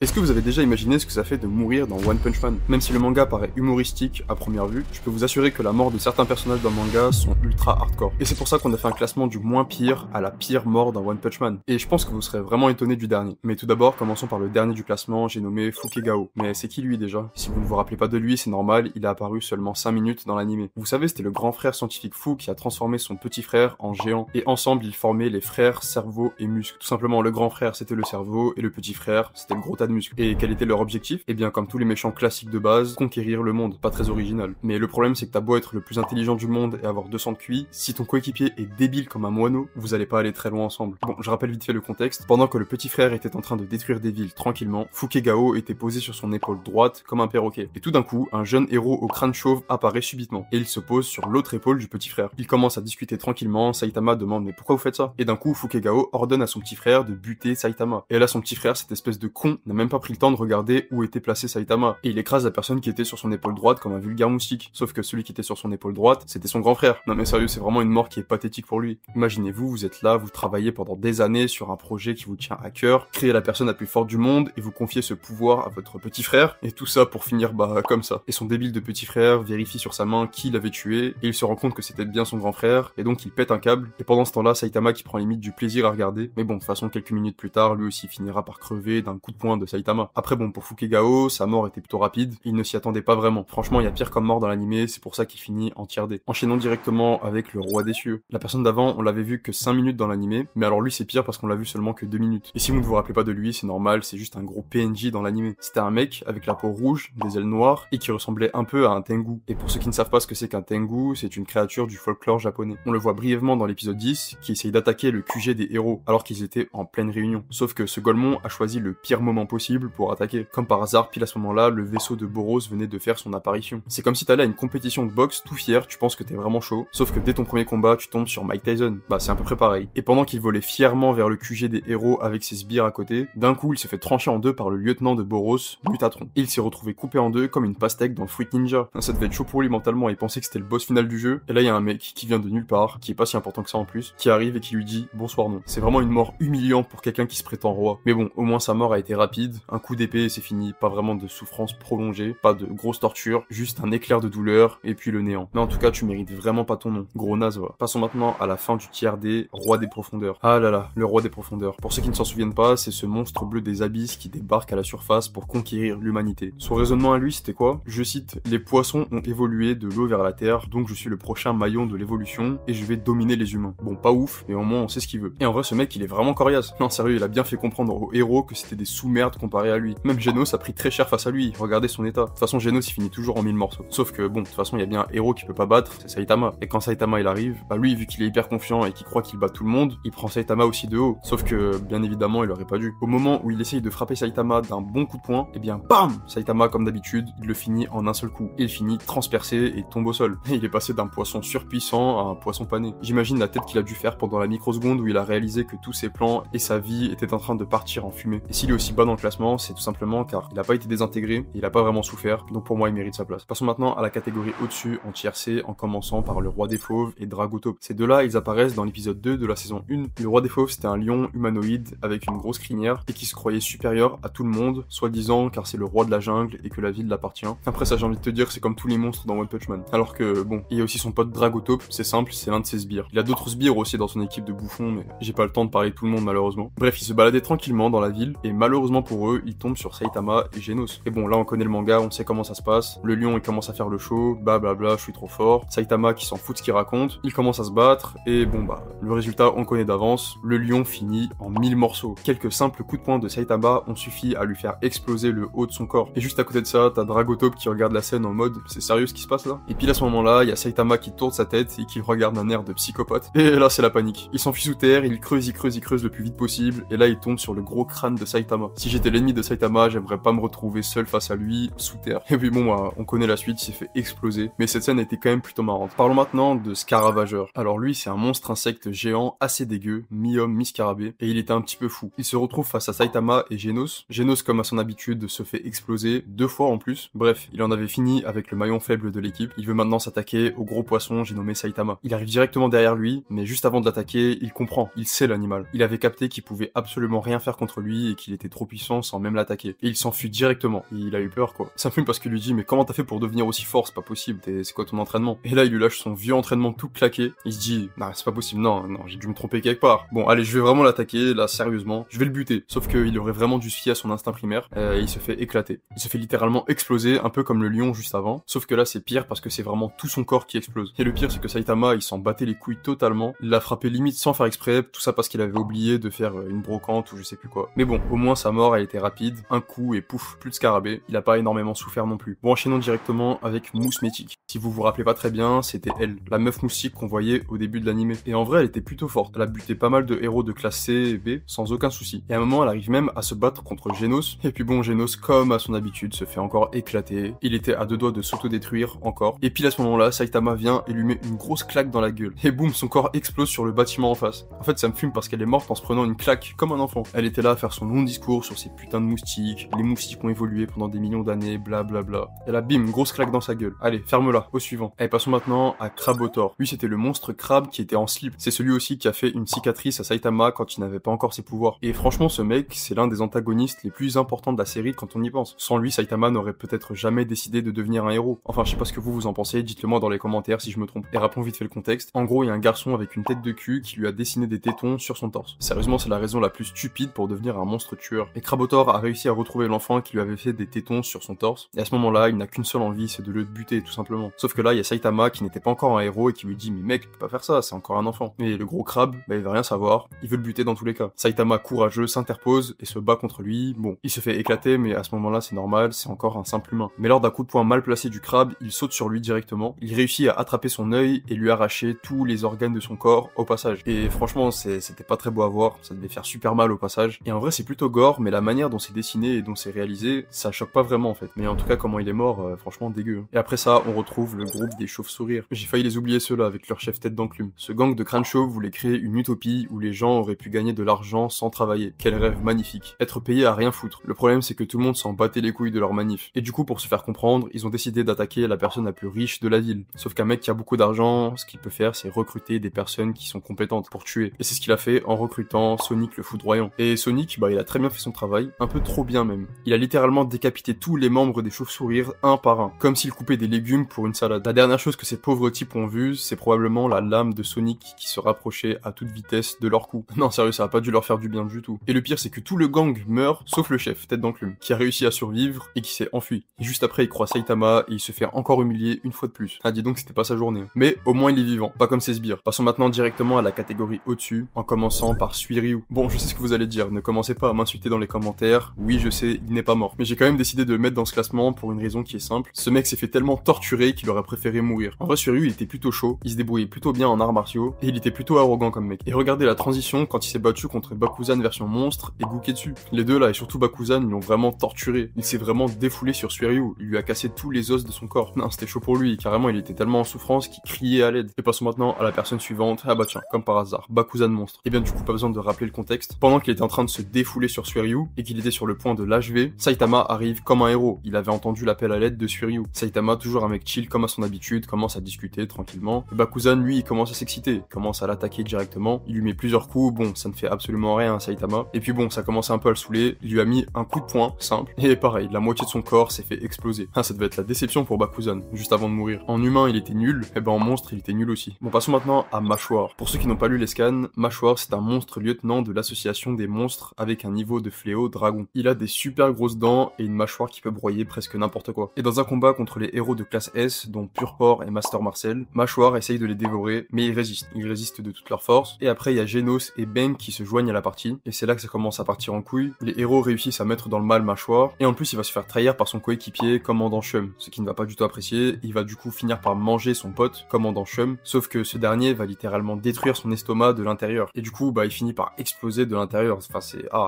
Est-ce que vous avez déjà imaginé ce que ça fait de mourir dans One Punch Man? Même si le manga paraît humoristique à première vue, je peux vous assurer que la mort de certains personnages dans le manga sont ultra hardcore. Et c'est pour ça qu'on a fait un classement du moins pire à la pire mort dans One Punch Man. Et je pense que vous serez vraiment étonné du dernier. Mais tout d'abord, commençons par le dernier du classement, j'ai nommé Fukegao. Mais c'est qui lui déjà? Si vous ne vous rappelez pas de lui, c'est normal, il a apparu seulement 5 minutes dans l'anime. Vous savez, c'était le grand frère scientifique fou qui a transformé son petit frère en géant. Et ensemble, ils formaient les frères cerveau et muscle. Tout simplement, le grand frère c'était le cerveau et le petit frère c'était le gros tas de muscles. Et quel était leur objectif? Eh bien, comme tous les méchants classiques de base, conquérir le monde. Pas très original. Mais le problème, c'est que t'as beau être le plus intelligent du monde et avoir 200 QI, si ton coéquipier est débile comme un moineau, vous allez pas aller très loin ensemble. Bon, je rappelle vite fait le contexte. Pendant que le petit frère était en train de détruire des villes tranquillement, Fukegao était posé sur son épaule droite comme un perroquet. Et tout d'un coup, un jeune héros au crâne chauve apparaît subitement. Et il se pose sur l'autre épaule du petit frère. Il commence à discuter tranquillement, Saitama demande mais pourquoi vous faites ça? Et d'un coup, Fukegao ordonne à son petit frère de buter Saitama. Et là, son petit frère, cette espèce de con, n'a même pas pris le temps de regarder où était placé Saitama, et il écrase la personne qui était sur son épaule droite comme un vulgaire moustique. Sauf que celui qui était sur son épaule droite, c'était son grand frère. Non mais sérieux, c'est vraiment une mort qui est pathétique pour lui. Imaginez-vous, vous êtes là, vous travaillez pendant des années sur un projet qui vous tient à cœur, créer la personne la plus forte du monde, et vous confiez ce pouvoir à votre petit frère, et tout ça pour finir comme ça. Et son débile de petit frère vérifie sur sa main qui l'avait tué, et il se rend compte que c'était bien son grand frère, et donc il pète un câble, et pendant ce temps-là, Saitama qui prend limite du plaisir à regarder, mais bon, de toute façon, quelques minutes plus tard, lui aussi finira par crever d'un coup de poing de Saitama. Après bon, pour Fukegao, sa mort était plutôt rapide, il ne s'y attendait pas vraiment. Franchement, il y a pire comme mort dans l'animé, c'est pour ça qu'il finit en tier D. Enchaînons directement avec le roi des cieux. La personne d'avant, on l'avait vu que 5 minutes dans l'animé, mais alors lui c'est pire parce qu'on l'a vu seulement que 2 minutes. Et si vous ne vous rappelez pas de lui, c'est normal, c'est juste un gros PNJ dans l'animé. C'était un mec avec la peau rouge, des ailes noires, et qui ressemblait un peu à un Tengu. Et pour ceux qui ne savent pas ce que c'est qu'un Tengu, c'est une créature du folklore japonais. On le voit brièvement dans l'épisode 10, qui essaye d'attaquer le QG des héros, alors qu'ils étaient en pleine réunion. Sauf que ce Golemon a choisi le pire moment possible pour attaquer. Comme par hasard, pile à ce moment-là, le vaisseau de Boros venait de faire son apparition. C'est comme si t'allais à une compétition de boxe tout fier, tu penses que t'es vraiment chaud, sauf que dès ton premier combat, tu tombes sur Mike Tyson. Bah c'est à peu près pareil. Et pendant qu'il volait fièrement vers le QG des héros avec ses sbires à côté, d'un coup il se fait trancher en deux par le lieutenant de Boros, Mutatron. Et il s'est retrouvé coupé en deux comme une pastèque dans Fruit Ninja. Ça devait être chaud pour lui mentalement, il pensait que c'était le boss final du jeu, et là il y a un mec qui vient de nulle part, qui est pas si important que ça en plus, qui arrive et qui lui dit bonsoir non. C'est vraiment une mort humiliante pour quelqu'un qui se prétend roi. Mais bon, au moins sa mort a été rapide, un coup d'épée et c'est fini, pas vraiment de souffrance prolongée, pas de grosse torture, juste un éclair de douleur, et puis le néant. Mais en tout cas, tu mérites vraiment pas ton nom. Gros naze, voilà. Passons maintenant à la fin du tiers D, roi des profondeurs. Ah là là, le roi des profondeurs. Pour ceux qui ne s'en souviennent pas, c'est ce monstre bleu des abysses qui débarque à la surface pour conquérir l'humanité. Son raisonnement à lui, c'était quoi? Je cite, les poissons ont évolué de l'eau vers la terre, donc je suis le prochain maillon de l'évolution, et je vais dominer les humains. Bon, pas ouf, mais au moins on sait ce qu'il veut. Et en vrai, ce mec, il est vraiment coriace. Non, sérieux, il a bien fait comprendre aux héros que c'était des sous-merdes comparés à lui. Même Genos a pris très cher face à lui, regardez son état. De toute façon, Genos il finit toujours en 1000 morceaux. Sauf que bon, de toute façon, il y a bien un héros qui peut pas battre, c'est Saitama. Et quand Saitama il arrive, bah lui, vu qu'il est hyper confiant et qu'il croit qu'il bat tout le monde, il prend Saitama aussi de haut. Sauf que, bien évidemment, il aurait pas dû. Au moment où il essaye de frapper Saitama d'un bon coup de poing, et bien bam! Saitama, comme d'habitude, il le finit en un seul coup. Et il finit transpercé et tombe au sol. Et il est passé d'un poisson surpuissant à un poisson pané. J'imagine la tête qu'il a dû faire pendant la microseconde où il a réalisé que tous ses plans et sa vie étaient en train de partir en fumée. Et s'il est aussi bas dans le classement, c'est tout simplement car il a pas été désintégré, et il a pas vraiment souffert, donc pour moi il mérite sa place. Passons maintenant à la catégorie au-dessus, en tier C, en commençant par le roi des fauves et Dragotop. Ces deux-là, ils apparaissent dans l'épisode 2 de la saison 1. Le roi des fauves, c'était un lion humanoïde avec une grosse crinière et qui se croyait supérieur à tout le monde, soi-disant car c'est le roi de la jungle et que la ville l'appartient. Après ça, j'ai envie de te dire, c'est comme tous les monstres dans One Punch Man. Alors que bon, il y a aussi son pote Dragotop, c'est simple, c'est l'un de ses sbires. Il a d'autres sbires aussi dans son équipe de bouffons, mais j'ai pas le temps de parler de tout le monde malheureusement. Bref, il se baladait tranquillement dans la ville et malheureusement pour eux, il tombe sur Saitama et Genos. Et bon, là on connaît le manga, on sait comment ça se passe. Le lion il commence à faire le show, blablabla, je suis trop fort. Saitama qui s'en fout de ce qu'il raconte, il commence à se battre et bon le résultat on connaît d'avance. Le lion finit en 1000 morceaux. Quelques simples coups de poing de Saitama ont suffi à lui faire exploser le haut de son corps. Et juste à côté de ça, t'as Dragotop qui regarde la scène en mode c'est sérieux ce qui se passe là? Et puis à ce moment-là, il y a Saitama qui tourne sa tête et qui regarde d'un air de psychopathe. Et là c'est la panique. Il s'enfuit sous terre, il creuse le plus vite possible et là il tombe sur le gros crâne de Saitama. Si j'étais l'ennemi de Saitama, j'aimerais pas me retrouver seul face à lui sous terre. Et puis bon, on connaît la suite, il s'est fait exploser. Mais cette scène était quand même plutôt marrante. Parlons maintenant de Scaravageur. Alors lui, c'est un monstre insecte géant assez dégueu, mi-homme, mi-scarabée, et il était un petit peu fou. Il se retrouve face à Saitama et Genos. Genos, comme à son habitude, se fait exploser 2 fois en plus. Bref, il en avait fini avec le maillon faible de l'équipe. Il veut maintenant s'attaquer au gros poisson, j'ai nommé Saitama. Il arrive directement derrière lui, mais juste avant de l'attaquer, il comprend, il sait l'animal. Il avait capté qu'il pouvait absolument rien faire contre lui et qu'il était trop puissant. sang sans même l'attaquer. Et il s'enfuit directement. Il a eu peur quoi. Ça me fume parce qu'il lui dit mais comment t'as fait pour devenir aussi fort, c'est pas possible, c'est quoi ton entraînement? Et là il lui lâche son vieux entraînement tout claqué. Il se dit non c'est pas possible, non, j'ai dû me tromper quelque part. Bon allez je vais vraiment l'attaquer, là sérieusement, je vais le buter. Sauf qu'il aurait vraiment dû se fier à son instinct primaire, et il se fait éclater. Il se fait littéralement exploser, un peu comme le lion juste avant. Sauf que là c'est pire parce que c'est vraiment tout son corps qui explose. Et le pire c'est que Saitama il s'en battait les couilles totalement. Il l'a frappé limite sans faire exprès, tout ça parce qu'il avait oublié de faire une brocante ou je sais plus quoi. Mais bon, au moins sa mort elle était rapide, un coup et pouf, plus de scarabée. Il a pas énormément souffert non plus. Bon, enchaînons directement avec Mousse Métique. Si vous vous rappelez pas très bien, c'était elle, la meuf moustique qu'on voyait au début de l'anime. Et en vrai elle était plutôt forte. Elle a buté pas mal de héros de classe C et B sans aucun souci. Et à un moment elle arrive même à se battre contre Genos. Et puis bon, Genos comme à son habitude se fait encore éclater. Il était à deux doigts de s'auto-détruire encore. Et puis à ce moment-là, Saitama vient et lui met une grosse claque dans la gueule. Et boum, son corps explose sur le bâtiment en face. En fait ça me fume parce qu'elle est morte en se prenant une claque comme un enfant. Elle était là à faire son long discours sur ces putains de moustiques. Les moustiques ont évolué pendant des millions d'années, blablabla. Et là bim, grosse claque dans sa gueule. Allez, ferme-la, au suivant. Allez, passons maintenant à Crabotor. Lui c'était le monstre crabe qui était en slip. C'est celui aussi qui a fait une cicatrice à Saitama quand il n'avait pas encore ses pouvoirs. Et franchement ce mec, c'est l'un des antagonistes les plus importants de la série quand on y pense. Sans lui, Saitama n'aurait peut-être jamais décidé de devenir un héros. Enfin, je sais pas ce que vous en pensez, dites-le moi dans les commentaires si je me trompe. Et rappelons vite fait le contexte. En gros, il y a un garçon avec une tête de cul qui lui a dessiné des tétons sur son torse. Sérieusement, c'est la raison la plus stupide pour devenir un monstre tueur. Et Crabotor a réussi à retrouver l'enfant qui lui avait fait des tétons sur son torse. Et à ce moment-là, il n'a qu'une seule envie, c'est de le buter, tout simplement. Sauf que là, il y a Saitama qui n'était pas encore un héros et qui lui dit mais mec, tu peux pas faire ça, c'est encore un enfant. Mais le gros crabe, bah il veut rien savoir, il veut le buter dans tous les cas. Saitama courageux s'interpose et se bat contre lui. Bon, il se fait éclater, mais à ce moment-là, c'est normal, c'est encore un simple humain. Mais lors d'un coup de poing mal placé du crabe, il saute sur lui directement. Il réussit à attraper son œil et lui arracher tous les organes de son corps au passage. Et franchement, c'était pas très beau à voir, ça devait faire super mal au passage. Et en vrai, c'est plutôt gore, mais la manière dont c'est dessiné et dont c'est réalisé, ça choque pas vraiment en fait. Mais en tout cas, comment il est mort, franchement dégueu. Et après ça, on retrouve le groupe des chauves-sourires. J'ai failli les oublier ceux-là avec leur chef tête d'enclume. Ce gang de crânes chauves voulait créer une utopie où les gens auraient pu gagner de l'argent sans travailler. Quel rêve magnifique. Être payé à rien foutre. Le problème, c'est que tout le monde s'en battait les couilles de leur manif. Et du coup, pour se faire comprendre, ils ont décidé d'attaquer la personne la plus riche de la ville. Sauf qu'un mec qui a beaucoup d'argent, ce qu'il peut faire, c'est recruter des personnes qui sont compétentes pour tuer. Et c'est ce qu'il a fait en recrutant Sonic le foudroyant. Et Sonic, bah il a très bien fait son travail, un peu trop bien même. Il a littéralement décapité tous les membres des chauves-sourires un par un, comme s'il coupait des légumes pour une salade. La dernière chose que ces pauvres types ont vu, c'est probablement la lame de Sonic qui se rapprochait à toute vitesse de leur cou. Non sérieux, ça a pas dû leur faire du bien du tout. Et le pire, c'est que tout le gang meurt, sauf le chef, tête d'enclume, qui a réussi à survivre et qui s'est enfui. Et juste après, il croit Saitama et il se fait encore humilier une fois de plus. Ah dis donc, c'était pas sa journée. Mais au moins il est vivant, pas comme ses sbires. Passons maintenant directement à la catégorie au-dessus, en commençant par Suiryu. Bon, je sais ce que vous allez dire, ne commencez pas à m'insulter dans les commentaires. Oui, je sais, il n'est pas mort. Mais j'ai quand même décidé de le mettre dans ce classement pour une raison qui est simple. Ce mec s'est fait tellement torturer qu'il aurait préféré mourir. En vrai, Suiryu, il était plutôt chaud, il se débrouillait plutôt bien en arts martiaux, et il était plutôt arrogant comme mec. Et regardez la transition quand il s'est battu contre Bakuzan version monstre et Guketsu. Les deux là, et surtout Bakuzan, ils l'ont vraiment torturé. Il s'est vraiment défoulé sur Suiryu, il lui a cassé tous les os de son corps. Non, c'était chaud pour lui, carrément, il était tellement en souffrance qu'il criait à l'aide. Et passons maintenant à la personne suivante. Ah bah tiens, comme par hasard, Bakuzan monstre. Et bien du coup, pas besoin de rappeler le contexte. Pendant qu'il était en train de se défouler sur Suiryu, et qu'il était sur le point de l'achever, Saitama arrive comme un héros. Il avait entendu l'appel à l'aide de Suiryu. Saitama, toujours un mec chill comme à son habitude, commence à discuter tranquillement. Et Bakuzan, lui, il commence à s'exciter, il commence à l'attaquer directement, il lui met plusieurs coups, bon, ça ne fait absolument rien à Saitama. Et puis bon, ça commence un peu à le saouler, il lui a mis un coup de poing, simple, et pareil, la moitié de son corps s'est fait exploser. Ah, ça devait être la déception pour Bakuzan, juste avant de mourir. En humain, il était nul, et ben en monstre, il était nul aussi. Bon, passons maintenant à Mâchoire. Pour ceux qui n'ont pas lu les scans, Mâchoire, c'est un monstre lieutenant de l'association des monstres avec un niveau de fléau dragon. Il a des super grosses dents et une mâchoire qui peut broyer presque n'importe quoi. Et dans un combat contre les héros de classe S, dont Purpore et Master Marcel, Mâchoire essaye de les dévorer, mais ils résistent de toute leur force. Et après, il y a Genos et Ben qui se joignent à la partie, et c'est là que ça commence à partir en couille. Les héros réussissent à mettre dans le mal Mâchoire, et en plus, il va se faire trahir par son coéquipier, Commandant Chum, ce qui ne va pas du tout apprécier. Il va du coup finir par manger son pote, Commandant Chum, sauf que ce dernier va littéralement détruire son estomac de l'intérieur. Et du coup, bah, il finit par exploser de l'intérieur. Enfin,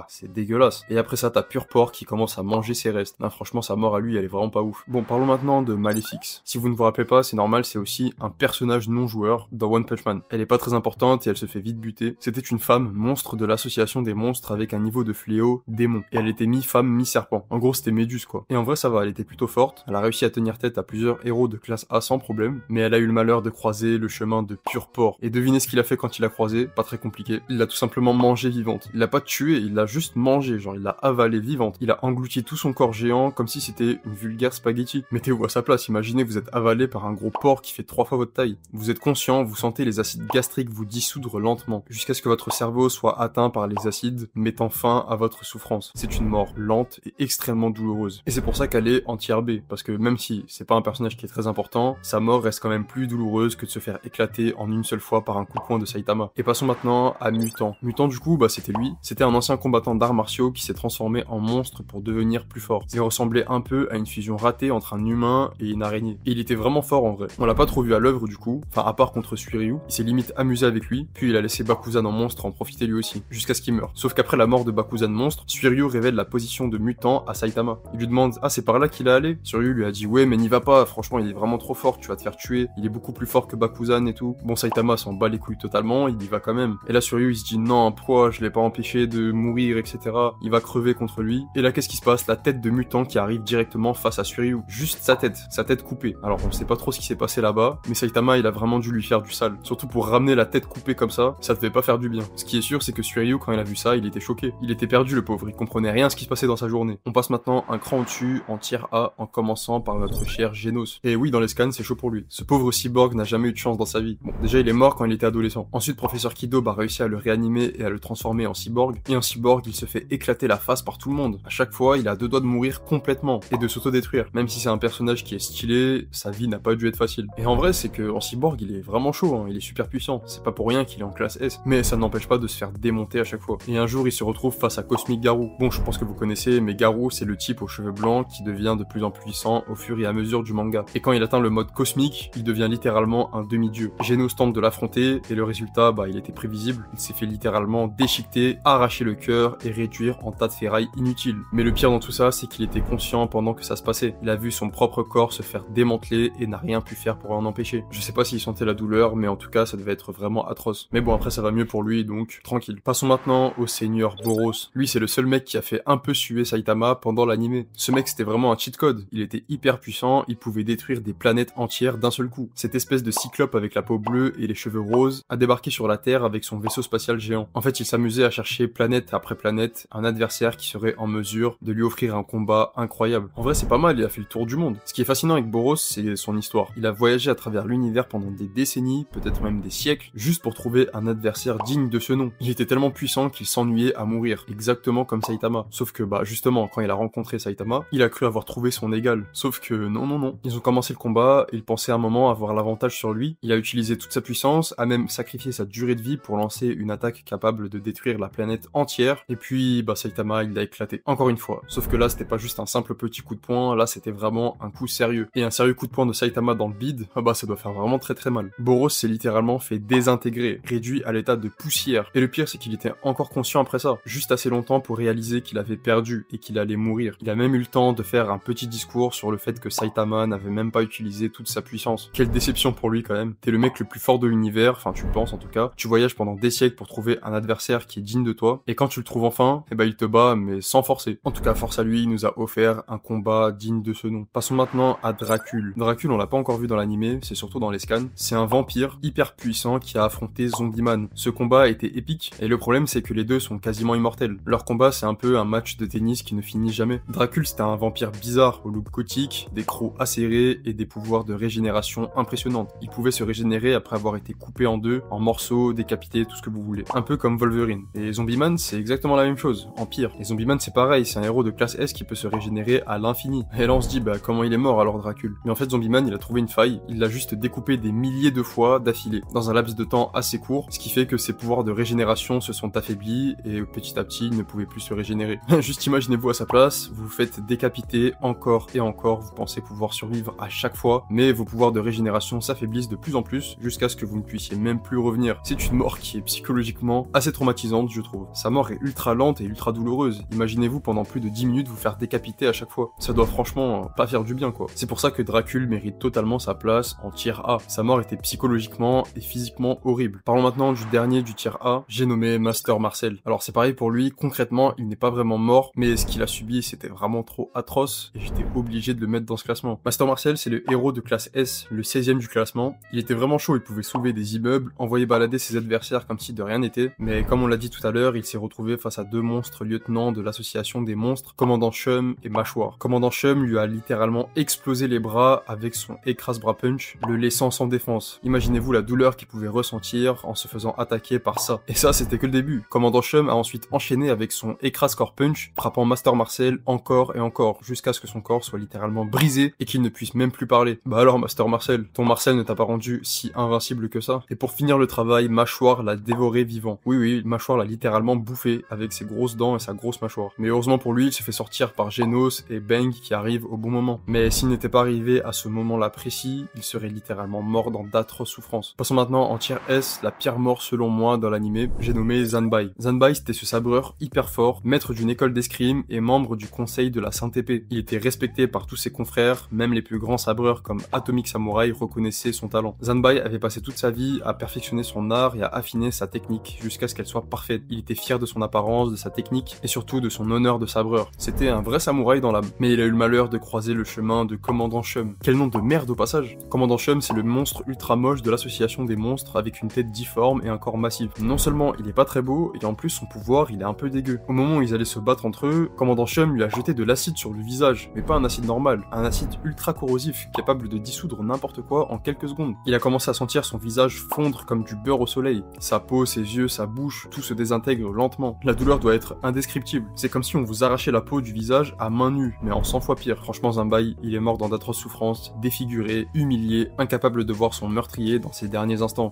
c'est dégueulasse. Et après ça, t'as Purpore qui commence à manger ses restes. Là, franchement, sa mort à lui, elle est vraiment pas ouf. Bon, parlons maintenant de Maléfix. Si Si vous ne vous rappelez pas, c'est normal, c'est aussi un personnage non joueur dans One Punch Man. Elle est pas très importante et elle se fait vite buter. C'était une femme monstre de l'association des monstres avec un niveau de fléau démon. Et elle était mi-femme, mi-serpent. En gros, c'était Méduse quoi. Et en vrai, ça va, elle était plutôt forte. Elle a réussi à tenir tête à plusieurs héros de classe A sans problème. Mais elle a eu le malheur de croiser le chemin de Pure Porc. Et devinez ce qu'il a fait quand il l'a croisé, pas très compliqué. Il l'a tout simplement mangée vivante. Il l'a pas tuée, il l'a juste mangée, genre il l'a avalée vivante. Il a englouti tout son corps géant comme si c'était une vulgaire spaghetti. Mettez-vous à sa place, imaginez vous êtes avalé par un gros porc qui fait 3 fois votre taille. Vous êtes conscient, vous sentez les acides gastriques vous dissoudre lentement, jusqu'à ce que votre cerveau soit atteint par les acides, mettant fin à votre souffrance. C'est une mort lente et extrêmement douloureuse. Et c'est pour ça qu'elle est anti-RB, parce que même si c'est pas un personnage qui est très important, sa mort reste quand même plus douloureuse que de se faire éclater en une seule fois par un coup de poing de Saitama. Et passons maintenant à Mutant. Mutant du coup, c'était lui. C'était un ancien combattant d'arts martiaux qui s'est transformé en monstre pour devenir plus fort. Il ressemblait un peu à une fusion ratée entre un humain et une araignée. Et il était vraiment fort en vrai. On l'a pas trop vu à l'œuvre du coup, enfin à part contre Suiryu. Il s'est limite amusé avec lui, puis il a laissé Bakuzan en monstre en profiter lui aussi, jusqu'à ce qu'il meure. Sauf qu'après la mort de Bakuzan monstre, Suiryu révèle la position de Mutant à Saitama. Il lui demande « Ah c'est par là qu'il est allé ?» Suiryu lui a dit « Ouais mais n'y va pas, franchement il est vraiment trop fort, tu vas te faire tuer, il est beaucoup plus fort que Bakuzan et tout. » Bon Saitama s'en bat les couilles totalement, il y va quand même. Et là Suiryu il se dit « Non, pourquoi je l'ai pas empêché de mourir etc. Il va crever contre lui. » Et là qu'est-ce qui se passe? La tête de Mutant qui arrive directement face à Suiryu. Juste sa tête coupée. Alors on sait pas trop ce qui s'est passé là-bas, mais Saitama il a vraiment dû lui faire du sale. Surtout pour ramener la tête coupée comme ça devait pas faire du bien. Ce qui est sûr c'est que Suiryu quand il a vu ça, il était choqué. Il était perdu le pauvre, il comprenait rien à ce qui se passait dans sa journée. On passe maintenant un cran au-dessus en tier A en commençant par notre cher Genos. Et oui dans les scans c'est chaud pour lui. Ce pauvre cyborg n'a jamais eu de chance dans sa vie. Bon déjà il est mort quand il était adolescent. Ensuite Professeur Kido a réussi à le réanimer et à le transformer en cyborg. Et en cyborg il se fait éclater la face par tout le monde. À chaque fois il a deux doigts de mourir complètement et de s'autodétruire. Même si c'est un personnage qui est stylé, sa vie n'a pas dû être facile. Et en vrai c'est que en cyborg il est vraiment chaud, hein. Il est super puissant. C'est pas pour rien qu'il est en classe S. Mais ça n'empêche pas de se faire démonter à chaque fois. Et un jour il se retrouve face à Cosmic Garou. Bon je pense que vous connaissez, mais Garou c'est le type aux cheveux blancs qui devient de plus en plus puissant au fur et à mesure du manga. Et quand il atteint le mode cosmique, il devient littéralement un demi-dieu. Genos tente de l'affronter et le résultat il était prévisible. Il s'est fait littéralement déchiqueter, arracher le cœur et réduire en tas de ferrailles inutiles. Mais le pire dans tout ça c'est qu'il était conscient pendant que ça se passait. Il a vu son propre corps se faire démanteler et n'a rien pu faire pour en empêcher. Je sais pas s'il sentait la douleur, mais en tout cas ça devait être vraiment atroce. Mais bon après ça va mieux pour lui donc tranquille. Passons maintenant au seigneur Boros. Lui c'est le seul mec qui a fait un peu suer Saitama pendant l'animé. Ce mec c'était vraiment un cheat code. Il était hyper puissant, il pouvait détruire des planètes entières d'un seul coup. Cette espèce de cyclope avec la peau bleue et les cheveux roses a débarqué sur la Terre avec son vaisseau spatial géant. En fait il s'amusait à chercher planète après planète un adversaire qui serait en mesure de lui offrir un combat incroyable. En vrai c'est pas mal, il a fait le tour du monde. Ce qui est fascinant avec Boros c'est son histoire. Il a voyagé à travers l'univers pendant des décennies, peut-être même des siècles, juste pour trouver un adversaire digne de ce nom. Il était tellement puissant qu'il s'ennuyait à mourir, exactement comme Saitama. Sauf que justement, quand il a rencontré Saitama, il a cru avoir trouvé son égal. Sauf que non. Ils ont commencé le combat, et il pensait un moment avoir l'avantage sur lui. Il a utilisé toute sa puissance, a même sacrifié sa durée de vie pour lancer une attaque capable de détruire la planète entière. Et puis, Saitama, il l'a éclaté. Encore une fois. Sauf que là, c'était pas juste un simple petit coup de poing, là, c'était vraiment un coup sérieux. Et un sérieux coup de poing de Saitama dans le bide, ça doit faire vraiment très très mal. Boros s'est littéralement fait désintégrer, réduit à l'état de poussière. Et le pire, c'est qu'il était encore conscient après ça, juste assez longtemps pour réaliser qu'il avait perdu et qu'il allait mourir. Il a même eu le temps de faire un petit discours sur le fait que Saitama n'avait même pas utilisé toute sa puissance. Quelle déception pour lui quand même. T'es le mec le plus fort de l'univers, enfin tu le penses en tout cas. Tu voyages pendant des siècles pour trouver un adversaire qui est digne de toi, et quand tu le trouves enfin, il te bat mais sans forcer. En tout cas, force à lui, il nous a offert un combat digne de ce nom. Passons maintenant à Dracul. Dracul, on l'a pas encore vu dans l'animé, c'est surtout dans les scans. C'est un vampire hyper puissant qui a affronté Zombie-Man. Ce combat a été épique, et le problème c'est que les deux sont quasiment immortels. Leur combat c'est un peu un match de tennis qui ne finit jamais. Dracul c'était un vampire bizarre au look gothique, des crocs acérés et des pouvoirs de régénération impressionnants. Il pouvait se régénérer après avoir été coupé en deux, en morceaux, décapité, tout ce que vous voulez. Un peu comme Wolverine. Et Zombie-Man c'est exactement la même chose, en pire. Et Zombie-Man c'est pareil, c'est un héros de classe S qui peut se régénérer à l'infini. Et là on se dit comment il est mort alors Dracul. Mais en fait Zombie-Man il a trouvé une faille, il l'a juste découpé des milliers de fois d'affilée, dans un laps de temps assez court, ce qui fait que ses pouvoirs de régénération se sont affaiblis et petit à petit il ne pouvait plus se régénérer. Juste imaginez-vous à sa place, vous vous faites décapiter encore et encore, vous pensez pouvoir survivre à chaque fois, mais vos pouvoirs de régénération s'affaiblissent de plus en plus jusqu'à ce que vous ne puissiez même plus revenir. C'est une mort qui est psychologiquement assez traumatisante je trouve. Sa mort est ultra lente et ultra douloureuse. Imaginez-vous pendant plus de 10 minutes vous faire décapiter à chaque fois. Ça doit franchement pas faire du bien quoi. C'est pour ça que Dracul Dracul mérite totalement sa place en tier A. Sa mort était psychologiquement et physiquement horrible. Parlons maintenant du dernier du tier A, j'ai nommé Master Marcel. Alors c'est pareil pour lui, concrètement il n'est pas vraiment mort, mais ce qu'il a subi c'était vraiment trop atroce et j'étais obligé de le mettre dans ce classement. Master Marcel c'est le héros de classe S, le 16e du classement. Il était vraiment chaud, il pouvait soulever des immeubles, envoyer balader ses adversaires comme si de rien n'était, mais comme on l'a dit tout à l'heure, il s'est retrouvé face à deux monstres lieutenants de l'association des monstres, Commandant Chum et Mâchoire. Commandant Chum lui a littéralement explosé les bras avec son écrase-bras punch, le laissant sans défense. Imaginez-vous la douleur qu'il pouvait ressentir en se faisant attaquer par ça. Et ça, c'était que le début. Commandant Chum a ensuite enchaîné avec son écrase-corps punch, frappant Master Marcel encore et encore, jusqu'à ce que son corps soit littéralement brisé et qu'il ne puisse même plus parler. Bah alors Master Marcel, ton Marcel ne t'a pas rendu si invincible que ça. Et pour finir le travail, Mâchoire l'a dévoré vivant. Oui, Mâchoire l'a littéralement bouffé avec ses grosses dents et sa grosse mâchoire. Mais heureusement pour lui, il se fait sortir par Genos et Bang qui arrivent au bon moment. Mais s'il n'était pas arrivé à ce moment-là précis, il serait littéralement mort dans d'atroces souffrances. Passons maintenant en tier S, la pire mort selon moi dans l'anime, j'ai nommé Zanbai. Zanbai c'était ce sabreur hyper fort, maître d'une école d'escrime et membre du conseil de la Sainte Épée. Il était respecté par tous ses confrères, même les plus grands sabreurs comme Atomic Samurai reconnaissaient son talent. Zanbai avait passé toute sa vie à perfectionner son art et à affiner sa technique jusqu'à ce qu'elle soit parfaite. Il était fier de son apparence, de sa technique et surtout de son honneur de sabreur. C'était un vrai samouraï dans l'âme. Mais il a eu le malheur de croiser le chemin de Commandant Chum. Quel nom de merde au passage! Commandant Chum, c'est le monstre ultra moche de l'association des monstres avec une tête difforme et un corps massif. Non seulement il est pas très beau, et en plus son pouvoir il est un peu dégueu. Au moment où ils allaient se battre entre eux, Commandant Chum lui a jeté de l'acide sur le visage, mais pas un acide normal, un acide ultra corrosif, capable de dissoudre n'importe quoi en quelques secondes. Il a commencé à sentir son visage fondre comme du beurre au soleil. Sa peau, ses yeux, sa bouche, tout se désintègre lentement. La douleur doit être indescriptible. C'est comme si on vous arrachait la peau du visage à main nue, mais en 100 fois pire. Franchement, Zanbai, il est mort dans d'atroces souffrances, défiguré, humilié, incapable de voir son meurtrier dans ses derniers instants.